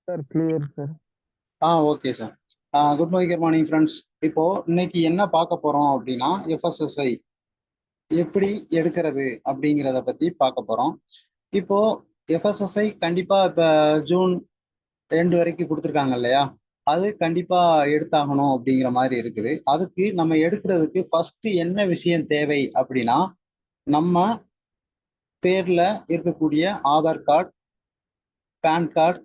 Sir clear sir. Okay sir. Good morning friends. இப்போ இன்னைக்கு என்ன பார்க்க போறோம் அப்படின்னா, எஃப்எஸ்எஸ்ஐ எப்படி எடுக்கிறது அப்படிங்கிறத பத்தி பார்க்க போறோம். இப்போ எஃப்எஸ்எஸ்ஐ கண்டிப்பா இப்ப ஜூன் 2 வரைக்கும் கொடுத்துருக்காங்க இல்லையா? அது கண்டிப்பா எடுத்தாகணும் அப்படிங்கிற மாதிரி இருக்குது. அதுக்கு நம்ம எடுக்கிறதுக்கு ஃபர்ஸ்ட் என்ன விஷயம் தேவை அப்படின்னா, நம்ம பேர்ல இருக்கக்கூடிய Aadhaar card, PAN card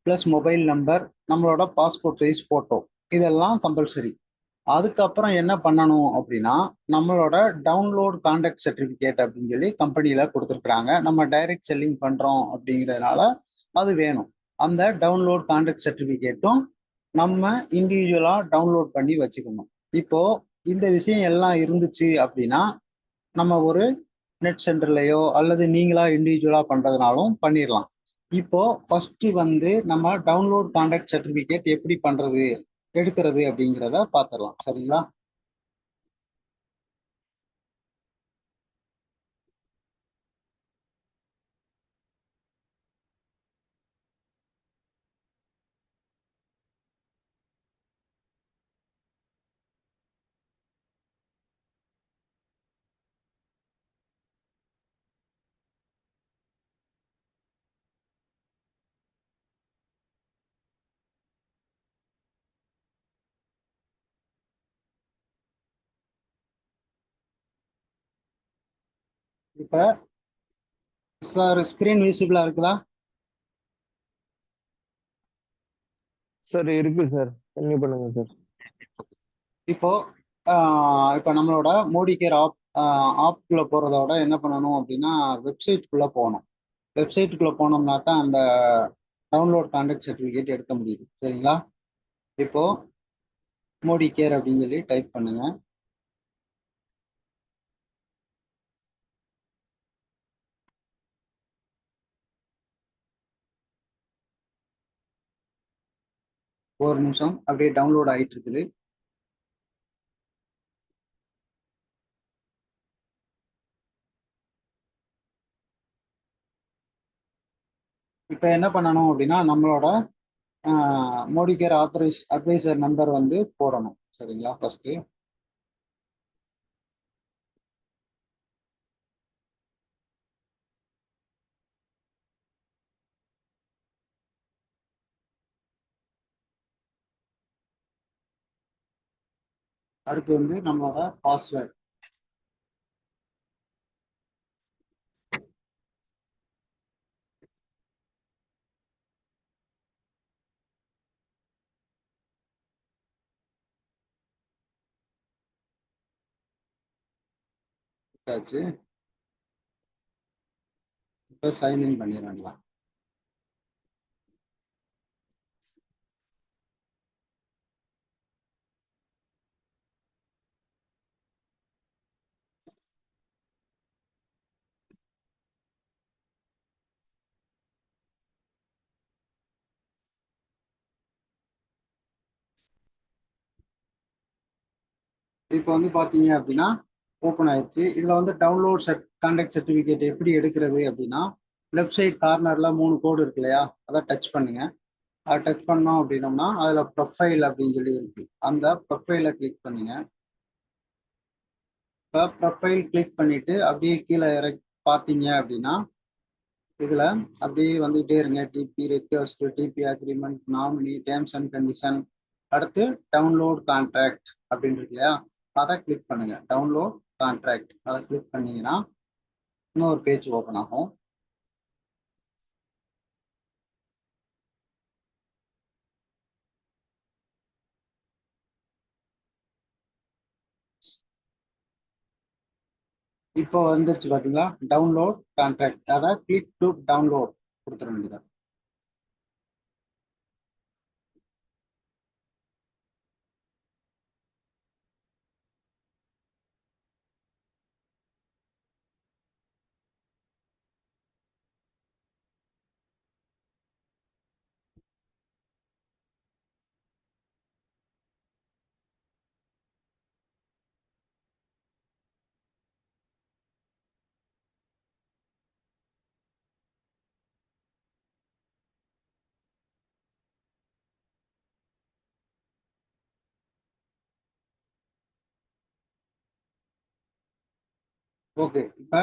plus mobile number, நம்மளோட பாஸ்போர்ட் சைஸ் போட்டோ, இதெல்லாம் கம்பல்சரி. அதுக்கப்புறம் என்ன பண்ணணும் அப்படின்னா, நம்மளோட டவுன்லோட் கான்டாக்ட் சர்டிஃபிகேட் அப்படின்னு சொல்லி கம்பெனியில் கொடுத்துருக்குறாங்க. நம்ம டைரக்ட் செல்லிங் பண்ணுறோம் அப்படிங்கிறதுனால அது வேணும். அந்த டவுன்லோட் கான்டாக்ட் சர்டிஃபிகேட்டும் நம்ம இண்டிவிஜுவலாக டவுன்லோட் பண்ணி வச்சுக்கணும். இப்போ இந்த விஷயம் எல்லாம் இருந்துச்சு அப்படின்னா, நம்ம ஒரு நெட் சென்டர்லையோ அல்லது நீங்களா இண்டிவிஜுவலா பண்றதுனாலும் பண்ணிடலாம். இப்போ ஃபர்ஸ்ட் வந்து நம்ம டவுன்லோட் கான்டாக்ட் சர்டிஃபிகேட் எப்படி பண்றது எடுக்கிறது அப்படிங்கிறத பார்த்துடலாம். சரிங்களா? இப்போ சார் ஸ்கிரீன் விசிபிளா இருக்குதா? சார் இருக்கு சார். கன்டினியூ பண்ணுங்க சார். இப்போ இப்போ நம்மளோட மோடி கேர் ஆப்குள்ள போறதோட என்ன பண்ணணும் அப்படின்னா, வெப்சைட்டுக்குள்ள போகணும். வெப்சைட்டுக்குள்ள போனோம்னா தான் அந்த டவுன்லோட் கான்டாக்ட் சர்டிஃபிகேட் எடுக்க முடியுது. சரிங்களா? இப்போ மோடி கேர் அப்படின்னு சொல்லி டைப் பண்ணுங்க. ஒரு நிமிஷம் அப்படியே டவுன்லோட் ஆகிட்டு இருக்குது. இப்போ என்ன பண்ணணும் அப்படின்னா, நம்மளோட மோடி கேர் அட்வைசர் நம்பர் வந்து போடணும். சரிங்களா? ஃபர்ஸ்ட் அடுத்து வந்து நம்மளோட பாஸ்வேர்ட். ஆச்சு. இப்போ சைன்இன் பண்ணிட வேண்டியதான். இப்போ வந்து பார்த்தீங்க அப்படின்னா ஓப்பன் ஆயிடுச்சு. இதில் வந்து டவுன்லோட் கான்டாக்ட் சர்டிஃபிகேட் எப்படி எடுக்கிறது அப்படின்னா, லெஃப்ட் சைட் கார்னர்ல 3 கோடு இருக்கு இல்லையா? அதை டச் பண்ணுங்க. அதை டச் பண்ணோம் அப்படின்னோம்னா அதில் ப்ரொஃபைல் அப்படின்னு சொல்லி இருக்கு. அந்த ப்ரொஃபைலை கிளிக் பண்ணுங்க. இப்போ ப்ரொஃபைல் கிளிக் பண்ணிட்டு அப்படியே கீழே இறக்கி பார்த்தீங்க அப்படின்னா, இதுல அப்படியே வந்துகிட்டே இருங்க. DP request, DP agreement, nominee, terms and condition, அடுத்து டவுன்லோட் கான்ட்ராக்ட் அப்படின்னு இருக்கு இல்லையா? அதை கிளிக் பண்ணுங்க. டவுன்லோட் கான்ட்ராக்ட் அதை கிளிக் பண்ணீங்கன்னா இன்னொரு பேஜ் ஓப்பன் ஆகும். இப்போ வந்துருச்சு பாத்தீங்களா? டவுன்லோட் கான்ட்ராக்ட், அதை கிளிக் டு டவுன்லோட் கொடுத்துட வேண்டியது. ஓகே, இப்போ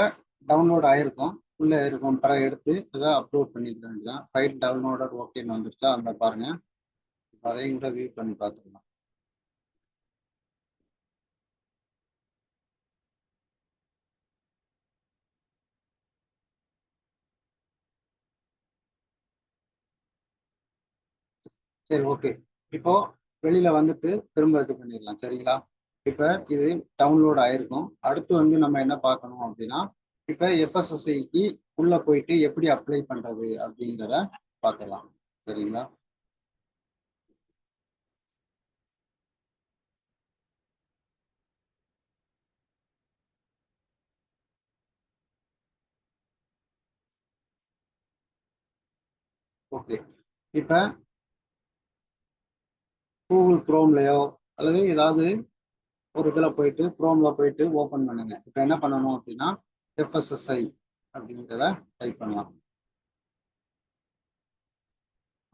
டவுன்லோட் ஆயிருக்கும். உள்ள இருக்கும் பிறகு எடுத்து இதை அப்லோட் பண்ணிக்க வேண்டியதான். ஃபைல் டவுன்லோடர் ஓகேன்னு வந்துருச்சா அந்த பாருங்க. அதையும் கூட வியூ பண்ணி பார்த்துக்கலாம். சரி, ஓகே. இப்போ வெளியில வந்துட்டு திரும்ப இது பண்ணிடலாம், சரிங்களா? இப்போ இது டவுன்லோட் ஆயிருக்கும். அடுத்து வந்து நம்ம என்ன பார்க்கணும் அப்படின்னா, இப்போ எஃப்எஸ்எஸ்ஐக்கு உள்ள போயிட்டு எப்படி அப்ளை பண்றது அப்படிங்கிறத பார்த்துடலாம், சரிங்களா? ஓகே, இப்போ கூகுள் குரோம்லயோ அல்லது ஏதாவது ஒரு இதில் போயிட்டு குரோம்ல போயிட்டு ஓப்பன் பண்ணுங்க. இப்போ என்ன பண்ணணும் அப்படின்னா எஃப்எஸ்எஸ்ஐ அப்படிங்கிறத டைப் பண்ணலாம்.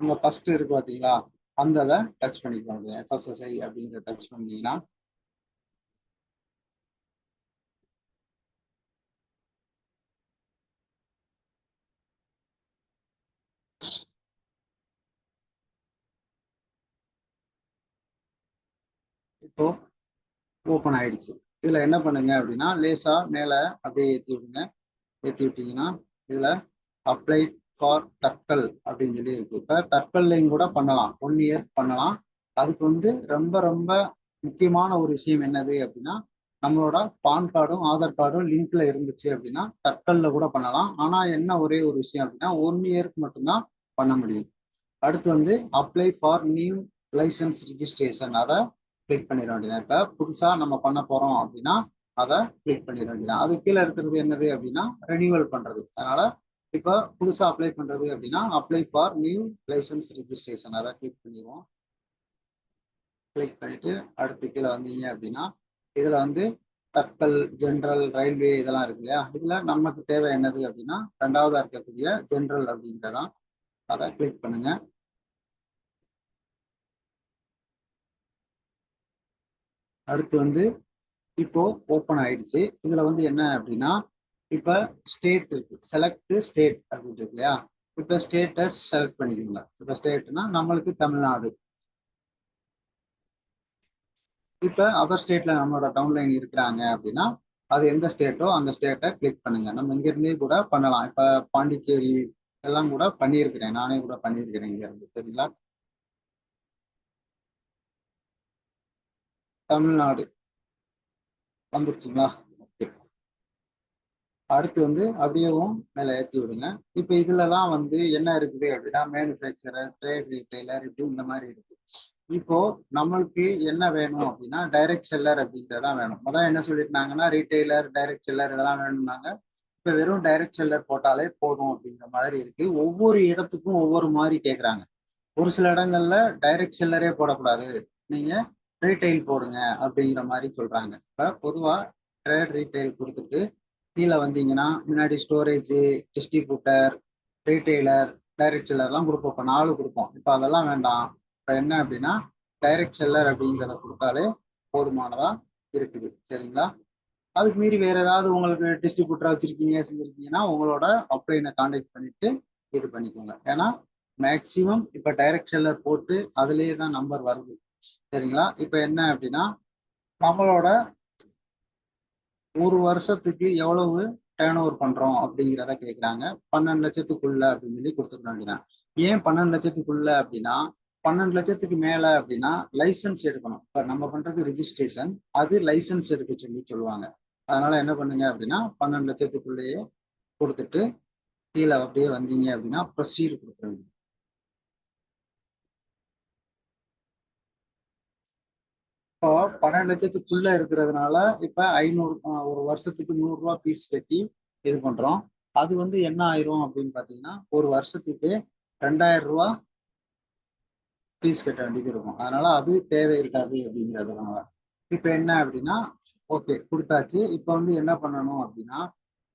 உங்க ஃபர்ஸ்ட் இருக்கு பார்த்தீங்களா, அந்த இதை டச் பண்ணிக்கோங்க. எஃப்எஸ்எஸ்ஐ அப்படிங்கிற டச் பண்ணீங்கன்னா இப்போ ஓப்பன் ஆயிடுச்சு. இதுல என்ன பண்ணுங்க அப்படின்னா லேசா மேல அப்படியே ஏற்றி விடுங்க. ஏற்றி விட்டீங்கன்னா இதுல அப்ளை ஃபார் தட்கல் அப்படின்னு சொல்லி இருக்கு. இப்ப தட்கல்லையும் கூட பண்ணலாம், 1 இயர் பண்ணலாம். அதுக்கு வந்து ரொம்ப ரொம்ப முக்கியமான ஒரு விஷயம் என்னது அப்படின்னா, நம்மளோட பான் கார்டும் ஆதார் கார்டும் லிங்க்ல இருந்துச்சு அப்படின்னா தட்கல்ல கூட பண்ணலாம். ஆனா என்ன ஒரே ஒரு விஷயம் அப்படின்னா 1 இயருக்கு மட்டும்தான் பண்ண முடியும். அடுத்து வந்து apply for new licence registration, அதை கிளிக் பண்ணிட வேண்டியதான். இப்போ புதுசாக நம்ம பண்ண போகிறோம் அப்படின்னா அதை கிளிக் பண்ணிட வேண்டியதான். அது கீழே இருக்கிறது என்னது அப்படின்னா ரெனியூவல் பண்ணுறது. அதனால இப்போ புதுசாக அப்ளை பண்ணுறது அப்படின்னா apply for new licence registration, அதை கிளிக் பண்ணிடுவோம். கிளிக் பண்ணிட்டு அடுத்து கீழே வந்தீங்க அப்படின்னா இதில் வந்து தட்கல், ஜென்ரல், ரயில்வே இதெல்லாம் இருக்கு இல்லையா? இதில் நமக்கு தேவை என்னது அப்படின்னா ரெண்டாவதாக இருக்கக்கூடிய ஜென்ரல் அப்படிங்கிறதான். அதை கிளிக் பண்ணுங்க. அடுத்து வந்து இப்போ ஓப்பன் ஆயிடுச்சு. இதுல வந்து என்ன அப்படின்னா இப்ப ஸ்டேட் இருக்கு, செலக்ட் ஸ்டேட் அப்படின்னு இருக்கு இல்லையா? இப்ப ஸ்டேட்டை செலக்ட் பண்ணிக்கோங்க. இப்ப ஸ்டேட்னா நம்மளுக்கு தமிழ்நாடு. இப்ப அதர் ஸ்டேட்ல நம்மளோட டவுன்லைன் இருக்கிறாங்க அப்படின்னா அது எந்த ஸ்டேட்டோ அந்த ஸ்டேட்டை கிளிக் பண்ணுங்க. நம்ம இங்க இருந்தே கூட பண்ணலாம். இப்ப பாண்டிச்சேரி எல்லாம் கூட பண்ணியிருக்கிறேன், நானே கூட பண்ணியிருக்கிறேன் இங்க இருந்து, சரிங்களா? தமிழ்நாடு வந்துருச்சுங்களா? ஓகே. அடுத்து வந்து அப்படியேவும் மேலே ஏற்றி விடுங்க. இப்போ இதுல தான் வந்து என்ன இருக்குது அப்படின்னா மேனுஃபேக்சரர், ட்ரேட் ரீட்டைலர், இப்படி இந்த மாதிரி இருக்கு. இப்போ நம்மளுக்கு என்ன வேணும் அப்படின்னா டைரக்ட் செல்லர் அப்படிங்கிறதான் வேணும். முதல் என்ன சொல்லியிருந்தாங்கன்னா ரீட்டைலர், டைரக்ட் செல்லர் இதெல்லாம் வேணும்னாங்க. இப்போ வெறும் டைரக்ட் செல்லர் போட்டாலே போதும் அப்படிங்கிற மாதிரி இருக்கு. ஒவ்வொரு இடத்துக்கும் ஒவ்வொரு மாதிரி கேட்குறாங்க. ஒரு சில இடங்கள்ல டைரக்ட் செல்லரே போடக்கூடாது, நீங்க ரீட்டைல் போடுங்க அப்படிங்கிற மாதிரி சொல்றாங்க. இப்போ பொதுவா ட்ரேட் ரீட்டைல் கொடுத்துட்டு கீழே வந்தீங்கன்னா முன்னாடி ஸ்டோரேஜ், டிஸ்ட்ரிபியூட்டர், ரீட்டைலர், டைரக்ட் செல்லர்லாம் கொடுப்போம். இப்போ 4 கொடுப்போம். இப்போ அதெல்லாம் வேண்டாம். இப்போ என்ன அப்படின்னா டைரக்ட் செல்லர் அப்படிங்கிறத கொடுத்தாலே போதுமானதா இருக்குது, சரிங்களா? அதுக்கு மீறி வேற ஏதாவது உங்களுக்கு டிஸ்ட்ரிபியூட்டரா வச்சிருக்கீங்க செஞ்சிருக்கீங்கன்னா உங்களோட அப்ளைனை கான்டாக்ட் பண்ணிட்டு இது பண்ணிக்கோங்க. ஏன்னா மேக்சிமம் இப்ப டைரக்ட் செல்லர் போட்டு அதுலேயே தான் நம்பர் வருது, சரிங்களா? இப்ப என்ன அப்படின்னா நம்மளோட ஒரு வருஷத்துக்கு எவ்வளவு டேர்ன் ஓவர் பண்றோம் அப்படிங்கிறத கேட்குறாங்க. 12 லட்சத்துக்குள்ள அப்படின்னு சொல்லி கொடுத்துக்க வேண்டியதான். ஏன் 12 லட்சத்துக்குள்ள அப்படின்னா 12 லட்சத்துக்கு மேல அப்படின்னா லைசன்ஸ் எடுக்கணும். இப்ப நம்ம பண்றது ரிஜிஸ்ட்ரேஷன், அது லைசன்ஸ் எடுக்க சொல்லி சொல்லுவாங்க. அதனால என்ன பண்ணுங்க அப்படின்னா 12 லட்சத்துக்குள்ளேயே கொடுத்துட்டு கீழே அப்படியே வந்தீங்க அப்படின்னா ப்ரொசீடு கொடுக்குறீங்க. இப்போ 12 லட்சத்துக்குள்ள இருக்கிறதுனால இப்ப 500, ஒரு வருஷத்துக்கு 100 ரூபா ஃபீஸ் கட்டி இது பண்றோம். அது வந்து என்ன ஆயிரும் அப்படின்னு பாத்தீங்கன்னா ஒரு வருஷத்துக்கு 2000 ரூபா ஃபீஸ் கட்ட வேண்டியது இருக்கும். அதனால அது தேவை இருக்காது அப்படிங்கிறதுனால இப்ப என்ன அப்படின்னா ஓகே கொடுத்தாச்சு. இப்ப வந்து என்ன பண்ணணும் அப்படின்னா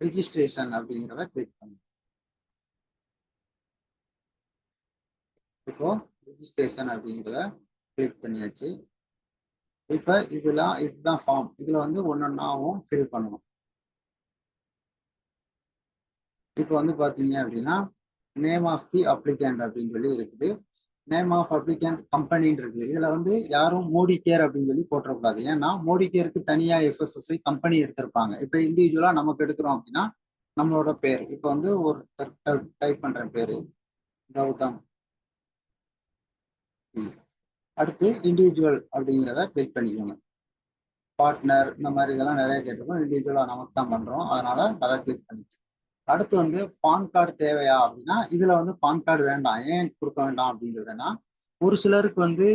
ரிஜிஸ்ட்ரேஷன் அப்படிங்கிறத கிளிக் பண்ணணும். இப்போ ரிஜிஸ்ட்ரேஷன் அப்படிங்கிறத கிளிக் பண்ணியாச்சு. இப்ப இதுதான் ஃபார்ம். இதுல வந்து ஒன்னொன்னாவும் ஃபில் பண்ணணும். இப்போ வந்து பாத்தீங்க அப்படின்னா நேம் ஆஃப் தி அப்ளிகண்ட் அப்படின்னு சொல்லி இருக்குது. நேம் ஆஃப் அப்ளிகண்ட் கம்பெனின்னு இருக்குது. இதுல வந்து யாரும் மோடி கேர் அப்படின்னு சொல்லி போட்டக்கூடாது. ஏன்னா மோடி கேருக்கு தனியா எஃப்எஸ்எஸ்ஐ கம்பெனி எடுத்திருப்பாங்க. இப்போ இண்டிவிஜுவலா நமக்கு எடுக்கிறோம் அப்படின்னா நம்மளோட பேர் இப்போ வந்து ஒரு டைப் பண்ற பேரு கௌதம். அடுத்து இண்டிவிஜுவல் அப்படிங்கிறத கிளிக் பண்ணிக்கோங்க. பார்ட்னர் இந்த மாதிரி இதெல்லாம் நிறைய கேட்டிருக்கோம். இண்டிவிஜுவலா நமக்கு தான் பண்றோம், அதனால அதை கிளிக் பண்ணிக்கோங்க. அடுத்து வந்து பான் கார்டு தேவையா அப்படின்னா இதுல வந்து பான் கார்டு வேண்டாம். ஏன் கொடுக்க வேண்டாம் அப்படின்னு சொல்றேன்னா ஒரு சிலருக்கு வந்து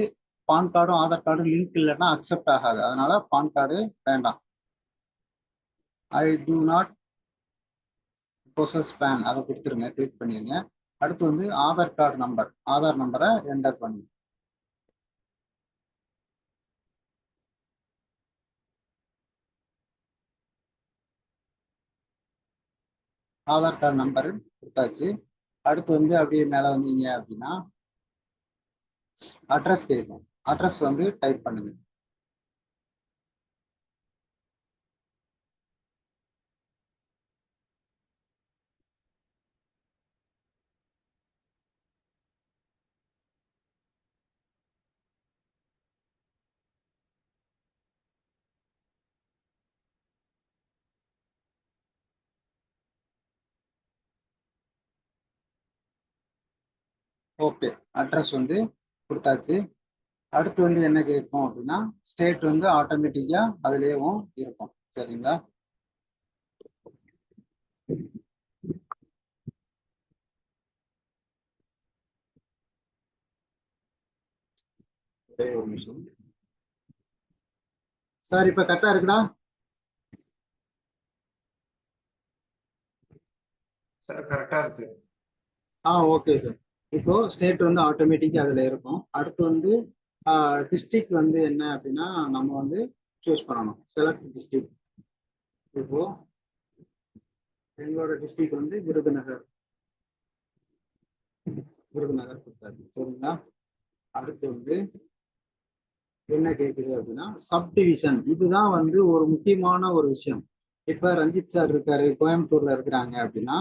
பான் கார்டும் ஆதார் கார்டும் லிங்க் இல்லைன்னா அக்செப்ட் ஆகாது. அதனால பான் கார்டு வேண்டாம். ஐ டூ நாட் பொசஸ் பேன் அதை கொடுத்துருங்க, கிளிக் பண்ணிருங்க. அடுத்து வந்து ஆதார் கார்டு நம்பர், ஆதார் நம்பரை என்டர் பண்ணுங்க. ஆதார் கார்டு நம்பர் கொடுத்தாச்சு. அடுத்து வந்து அப்படியே மேலே வந்தீங்க அப்படின்னா அட்ரஸ் கேட்கும். அட்ரஸ் வந்து டைப் பண்ணுங்க. ஓகே, அட்ரஸ் வந்து கொடுத்தாச்சு. அடுத்து வந்து என்ன கேட்கும் அப்படின்னா ஸ்டேட் வந்து ஆட்டோமேட்டிக்கா அதுலேயும் இருக்கும். சரிங்களா? ஒரே ஒரு நிமிஷம் சார், இப்ப கரெக்டா இருக்குதா? சார் கரெக்டா இருக்கு. Okay sir. இப்போ ஸ்டேட் வந்து ஆட்டோமேட்டிக்கா அதுல இருக்கும். அடுத்து வந்து டிஸ்ட்ரிக்ட் வந்து என்ன அப்படின்னா நம்ம வந்து சூஸ் பண்ணணும். Select district. இப்போ எங்களோட டிஸ்ட்ரிக்ட் வந்து விருதுநகர். விருதுநகர் கொடுத்தாரு. சரிங்களா? அடுத்து வந்து என்ன கேக்குது அப்படின்னா சப்டிவிஷன். இதுதான் வந்து ஒரு முக்கியமான ஒரு விஷயம். இப்ப ரஞ்சித் சார் இருக்காரு, கோயம்புத்தூர்ல இருக்கிறாங்க அப்படின்னா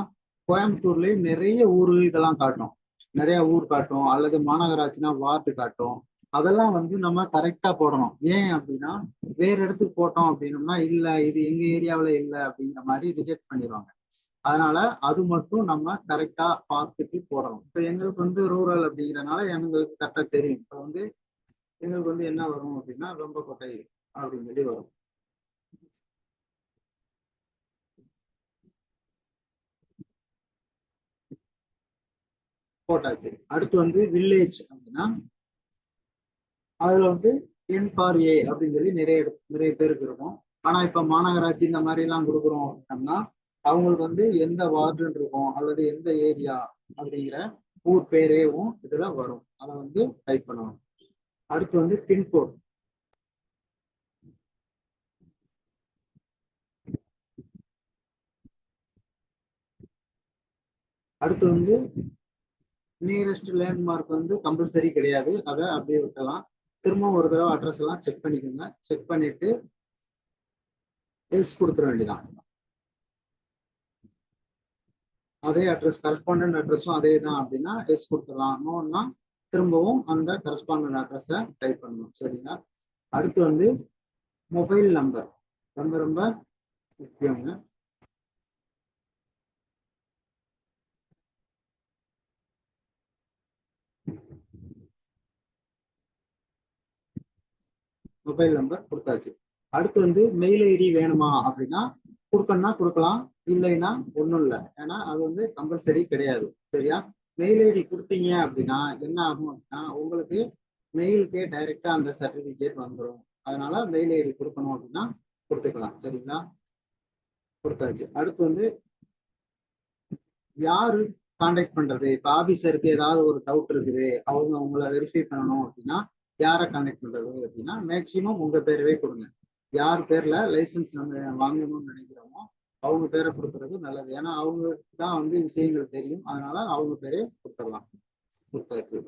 கோயம்புத்தூர்லயே நிறைய ஊர் இதெல்லாம் காட்டும். நிறைய ஊர் காட்டும், அல்லது மாநகராட்சினா வார்டு காட்டும். அதெல்லாம் வந்து நம்ம கரெக்டா போடணும். ஏன் அப்படின்னா வேற இடத்துக்கு போட்டோம் அப்படின்னம்னா இல்ல இது எங்க ஏரியாவில இல்ல அப்படிங்கிற மாதிரி ரிஜெக்ட் பண்ணிடுவாங்க. அதனால அது மட்டும் நம்ம கரெக்டா பார்த்துட்டு போடணும். இப்ப எங்களுக்கு வந்து ரூரல் அப்படிங்கிறனால எங்களுக்கு கரெக்டா தெரியும். இப்ப வந்து எங்களுக்கு வந்து என்ன வரும் அப்படின்னா ரொம்ப கொட்டை அப்படின்னு சொல்லி வரும். போட்டாச்சு. அடுத்து வந்து வில்லேஜ் அப்படின்னா அதுல வந்து என் ஃபார் ஏ அப்படின்னு சொல்லி நிறைய பேருக்கு இருக்கும். ஆனா இப்ப மாநகராட்சி இந்த மாதிரி எல்லாம் கொடுக்குறோம் அப்படின்னா அவங்களுக்கு வந்து எந்த வார்டுன்னு இருக்கும் அல்லது எந்த ஏரியா அப்படிங்கிற ஊர் பேரேவும் இதுல வரும். அதை வந்து டைப் பண்ணணும். அடுத்து வந்து பின்கோட். அடுத்து வந்து நியரஸ்ட் லேண்ட்மார்க் வந்து கம்பல்சரி கிடையாது, அதை அப்படியே விட்டலாம். திரும்ப ஒரு தடவை அட்ரஸ் எல்லாம் செக் பண்ணிக்கோங்க. செக் பண்ணிட்டு எஸ் கொடுத்துட வேண்டியதான். அதே அட்ரஸ் கரஸ்பாண்டன்ட் அட்ரஸும் அதே தான் அப்படின்னா எஸ் கொடுத்துடலாம். நோன்னா திரும்பவும் அந்த கரஸ்பாண்டன்ட் அட்ரஸை டைப் பண்ணணும். சரிங்களா? அடுத்து வந்து மொபைல் நம்பர் ரொம்ப ரொம்ப முக்கியங்க. மொபைல் நம்பர் கொடுத்தாச்சு. அடுத்து வந்து மெயில் ஐடி வேணுமா அப்படின்னா கொடுக்கணும்னா கொடுக்கலாம், இல்லைன்னா ஒன்றும் இல்லை. ஏன்னா அது வந்து கம்பல்சரி கிடையாது. சரியா? மெயில் ஐடி கொடுத்தீங்க அப்படின்னா என்ன ஆகும் அப்படின்னா உங்களுக்கு மெயிலுக்கே டைரக்டா அந்த சர்டிபிகேட் வந்துடும். அதனால மெயில் ஐடி கொடுக்கணும் அப்படின்னா கொடுத்துக்கலாம். சரிங்களா? கொடுத்தாச்சு. அடுத்து வந்து யாரு கான்டாக்ட் பண்றது? இப்ப ஆபீசருக்கு ஏதாவது ஒரு டவுட் இருக்குது, அவங்க உங்களை வெரிஃபை பண்ணணும் அப்படின்னா யாரை கான்டாக்ட் பண்றது அப்படின்னா மேக்சிமம் உங்க பேரவே கொடுங்க. யார் பேர்ல லைசன்ஸ் நம்ம வாங்கணும்னு நினைக்கிறோமோ அவங்க பேரை கொடுக்கறது நல்லது. ஏன்னா அவங்களுக்கு தான் வந்து விஷயங்கள் தெரியும். அதனால அவங்க பேரே கொடுத்துடலாம். கொடுத்தாச்சு.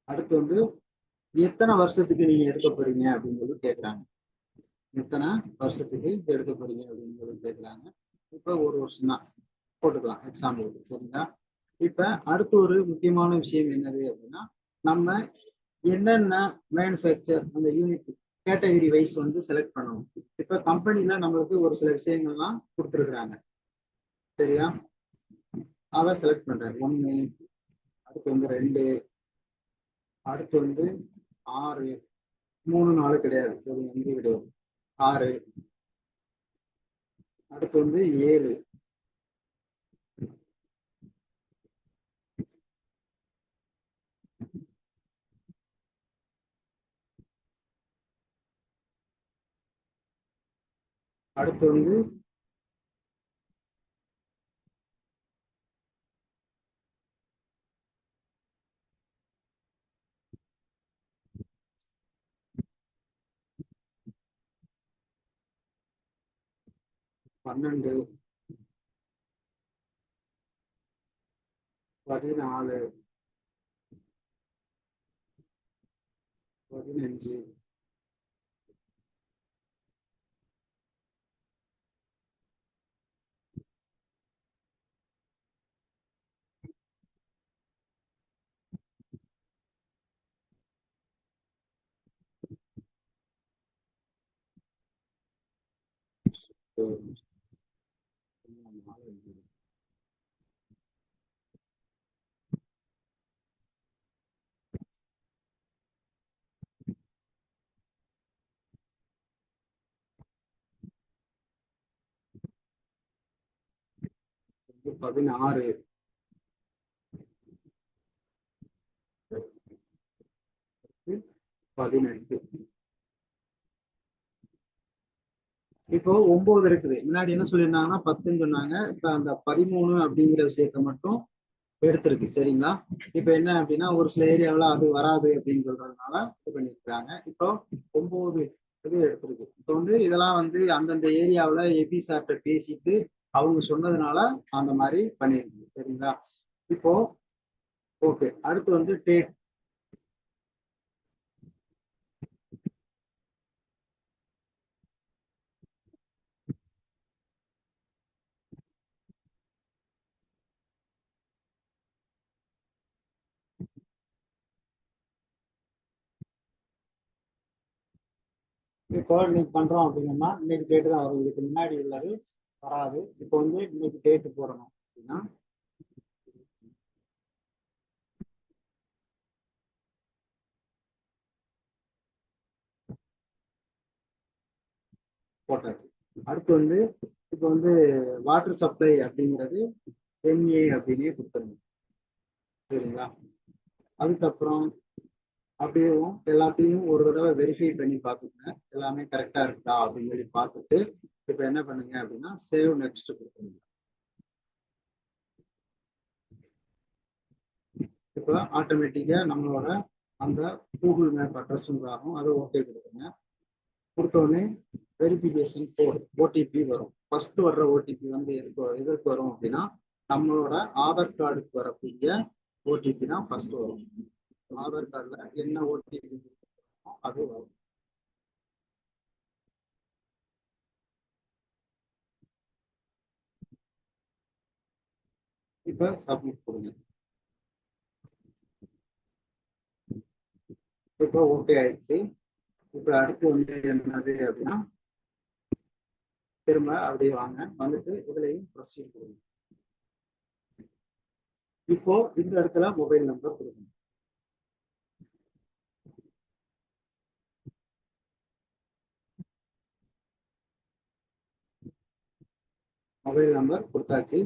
அடுத்து வந்து எத்தனை வருஷத்துக்கு நீங்க எடுக்க போறீங்க அப்படின்னு சொல்லி கேட்குறாங்க. எத்தனை வருஷத்துக்கு எடுக்க போறீங்க அப்படின்னு சொல்லி கேட்குறாங்க. இப்ப ஒரு வருஷம் தான். போட்டுக்கலாம் எக்ஸாம்பிள். சரிங்களா? இப்ப அடுத்து ஒரு முக்கியமான விஷயம் என்னது அப்படின்னா, நம்ம என்னென்ன மேனுஃபேக்சர் அந்த யூனிட் கேட்டகரி வைஸ் வந்து செலக்ட் பண்ணணும். இப்ப கம்பெனில நம்மளுக்கு ஒரு சில விஷயங்கள்லாம் கொடுத்துருக்குறாங்க. சரியா? அதான் செலக்ட் பண்றேன். 1, அடுத்து வந்து 2, அடுத்து வந்து 6, 3, 4 கிடையாது. சரி, 5 கிடையாது, 6, அடுத்து வந்து 7, அடுத்து வந்து 12, 14, 15, 16, 18. இப்போ 9 இருக்குது. முன்னாடி என்ன சொல்லியிருந்தாங்கன்னா 10ன்னு சொன்னாங்க. இப்ப அந்த 13 அப்படிங்கிற விஷயத்த மட்டும் எடுத்திருக்கு. சரிங்களா? இப்ப என்ன அப்படின்னா ஒரு சில ஏரியாவில் அது வராது அப்படின்னு சொல்றதுனால இது பண்ணிருக்காங்க. இப்போ 9 இது எடுத்திருக்கு. இப்போ வந்து இதெல்லாம் வந்து அந்தந்த ஏரியாவில் எபி சார்ட்ட பேசிட்டு அவங்க சொன்னதுனால அந்த மாதிரி பண்ணிருக்கு. சரிங்களா? இப்போ ஓகே, அடுத்து வந்து டேட். இப்போ இன்னைக்கு பண்றோம் அப்படின்னா இன்னைக்கு டேட்டு தான் வரும். இதுக்கு முன்னாடி உள்ளது வராது. இப்போ வந்து இன்னைக்கு டேட்டு போடணும் அப்படின்னா போட்டாச்சு. அடுத்து வந்து இப்போ வந்து வாட்டர் சப்ளை அப்படிங்கிறது எம்ஏ அப்படின்னே கொடுத்துருங்க. சரிங்களா? அதுக்கப்புறம் அப்படியே எல்லாத்தையும் ஒரு தடவை வெரிஃபை பண்ணி பார்த்துங்க, எல்லாமே கரெக்டா இருக்கா அப்படின்னு சொல்லி பார்த்துட்டு இப்போ என்ன பண்ணுங்க அப்படின்னா சேவ் நெக்ஸ்ட் கொடுத்துருங்க. இப்போ ஆட்டோமேட்டிக்கா நம்மளோட அந்த கூகுள் மேப் அட்ரஸும் ஆகும். அதை ஓகே கொடுத்துருங்க. கொடுத்தோடனே வெரிஃபிகேஷன் கோட் ஓடிபி வரும். ஃபர்ஸ்ட் வர்ற ஓடிபி வந்து எதற்கு வரும் அப்படின்னா நம்மளோட ஆதார் கார்டுக்கு வரக்கூடிய ஓடிபி தான் ஃபர்ஸ்ட் வரும். ஆதார் கார்டுல என்ன ஓடிபி அது வரும். இப்ப சப்மிட் கொடுங்க. இப்போ ஓகே ஆயிடுச்சு. இப்ப அடுத்து வந்து என்னது அப்படின்னா திரும்ப அப்படியே வாங்க, வந்துட்டு இதுலயும் ப்ரொசீட் கொடுங்க. இப்போ இந்த இடத்துல மொபைல் நம்பர் கொடுங்க. மொபைல் நம்பர் கொடுத்தாச்சு.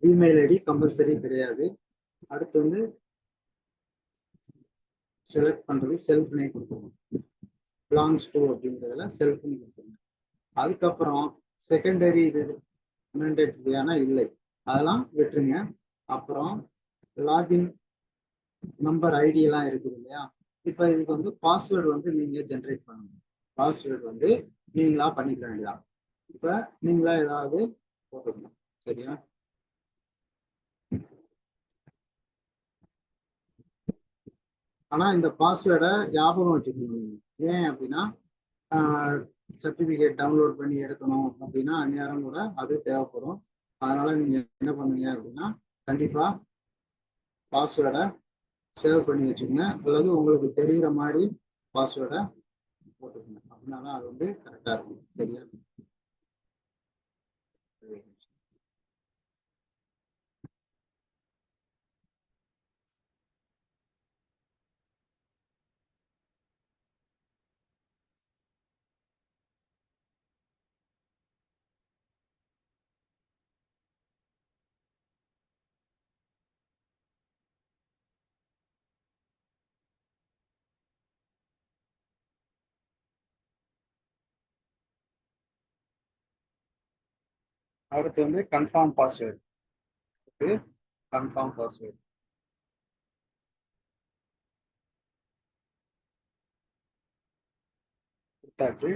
இமெயில் ஐடி கம்பல்சரி கிடையாது. அடுத்து வந்து செலக்ட் பண்றது செல்ஃப் நேம் கொடுத்துருங்க. பிலாங்ஸ் டு அப்படிங்கிறதுல செல்ஃப் நேம் கொடுத்துருங்க. அதுக்கப்புறம் செகண்டரி இது மேண்டேட்டரியான இல்லை, அதெல்லாம் விட்டுருங்க. அப்புறம் லாகின் நம்பர் ஐடி எல்லாம் இருக்குது இல்லையா? இப்ப இதுக்கு வந்து பாஸ்வேர்டு வந்து நீங்க ஜென்ரேட் பண்ணணும். பாஸ்வேர்டு வந்து நீங்களா பண்ணிக்க வேண்டியதான். இப்ப நீங்களா ஏதாவது போட்டுக்கணும். சரியா? ஆனா இந்த பாஸ்வேர்டை ஞாபகம் வச்சுக்கணும். ஏன் அப்படின்னா சர்டிபிகேட் டவுன்லோட் பண்ணி எடுக்கணும் அப்படின்னா அந்நேரம் கூட அது தேவைப்படும். அதனால நீங்க என்ன பண்ணுங்க அப்படின்னா கண்டிப்பா பாஸ்வேர்டை சேவ் பண்ணி வச்சுக்கோங்க, அல்லது உங்களுக்கு தெரிகிற மாதிரி பாஸ்வேர்டை போட்டுக்கோங்க. அப்படின்னா தான் அது வந்து கரெக்டாக இருக்கும். சரியா? அடுத்து வந்து கன்ஃபார்ம் பாஸ்வேர்டு. கன்ஃபார்ம் பாஸ்வேர்டு கொடுத்தாச்சு.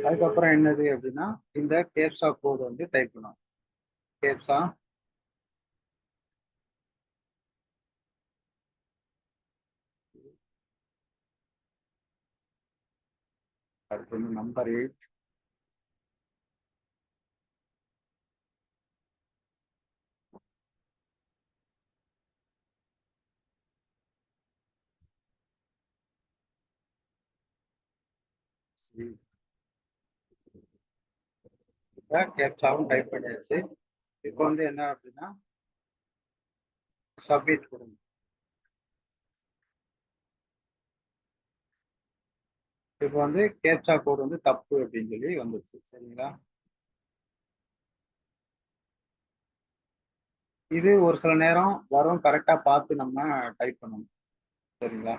அதுக்கப்புறம் என்னது அப்படின்னா இந்த கேப்சா கோடு வந்து டைப் பண்ணணும். கேப்சா அடுத்து வந்து நம்பர் 8. கேப்சாவும் டைப் பண்ணியாச்சு. இப்போ வந்து என்ன அப்படின்னா சப்மிட் கொடுங்க. இப்போ வந்து கேப்சா கோடு வந்து தப்பு அப்படின்னு சொல்லி வந்துச்சு. சரிங்களா? இது ஒரு சில நேரம் வரும், கரெக்டா பார்த்து நம்ம டைப் பண்ணணும். சரிங்களா?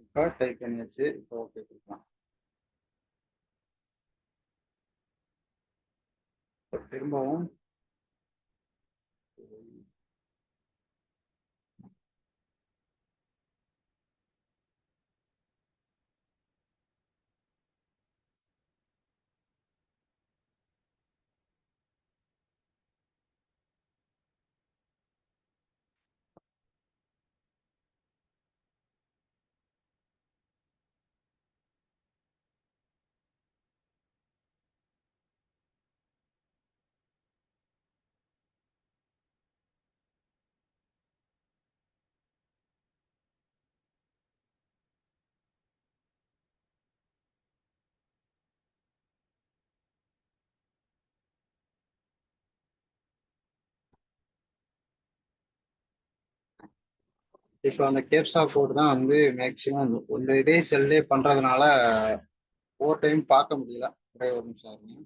இப்போ டைப் பண்ணியாச்சு. இப்போ ஓகே கொடுக்கலாம். இப்போ திரும்பவும் இப்போ அந்த கேப்சா கோடு தான் வந்து மேக்சிமம் இந்த இதே செல்லே பண்றதுனால ஓவர் டைம் பார்க்க முடியல. ஒரே ஒரு நிமிஷம் இருங்க.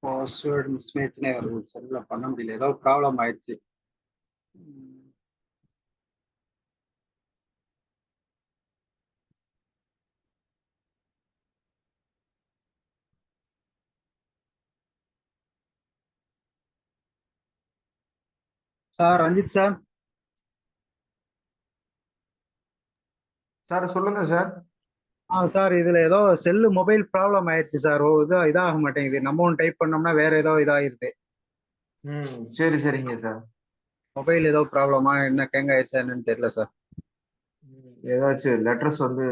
பாஸ்வேர்டு மிஸ்மேட்ச்னே வருது, செல்ல பண்ண முடியல, ஏதோ ப்ராப்ளம் ஆயிடுச்சு. Sir Ranjith sir. சார் சொல்லுங்க சார். சார் இதுல ஏதோ செல்லு மொபைல் ப்ராப்ளம் ஆயிடுச்சு சார். இதாக மாட்டேங்குது, நம்ம ஒன்று டைப் பண்ணோம்னா வேற ஏதோ இதாயிருது. சரி சரிங்க சார். மொபைல் ஏதோ ப்ராப்ளமா என்ன கேங் ஆயிடுச்சா என்னன்னு தெரியல சார். ஏதாச்சும் லெட்டர்ஸ் வந்து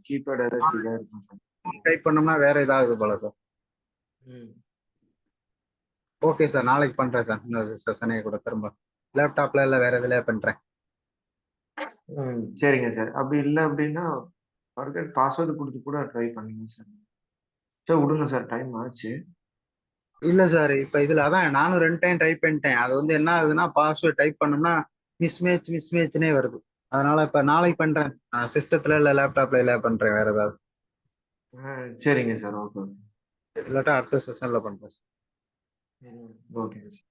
கீபேட் ஏதாச்சும் இதா இருக்கும் சார். டைப் பண்ணோம்னா வேற இதாகுது போல சார். ம். ஓகே சார், நாளைக்கு பண்றேன் சார். இந்த செஷனே கூட திரும்ப லேப்டாப்ல இல்ல வேற எதுலயா பண்றேன். சரிங்க சார். அப்படி இல்லை அப்படின்னா ஃபர்கெட் பாஸ்வேர்டு கொடுத்து கூட ட்ரை பண்ணுங்க சார். சார் விடுங்க சார், டைம் ஆச்சு. இல்ல சார், இப்ப இதுல அதான் நானும் 2 டைம் ட்ரை பண்ணிட்டேன். அது வந்து என்ன ஆகுதுன்னா பாஸ்வேர்ட் டைப் பண்ணோம்னா மிஸ்மேட்ச்னே வருது. அதனால இப்ப நாளைக்கு பண்றேன், சிஸ்டத்துல இல்ல லேப்டாப்ல இல்ல பண்றேன் வேற ஏதாவது. சரிங்க சார். Okay okay. இல்லாட்டா அடுத்த செஷன்ல பண்றேன் சார். Okay sir.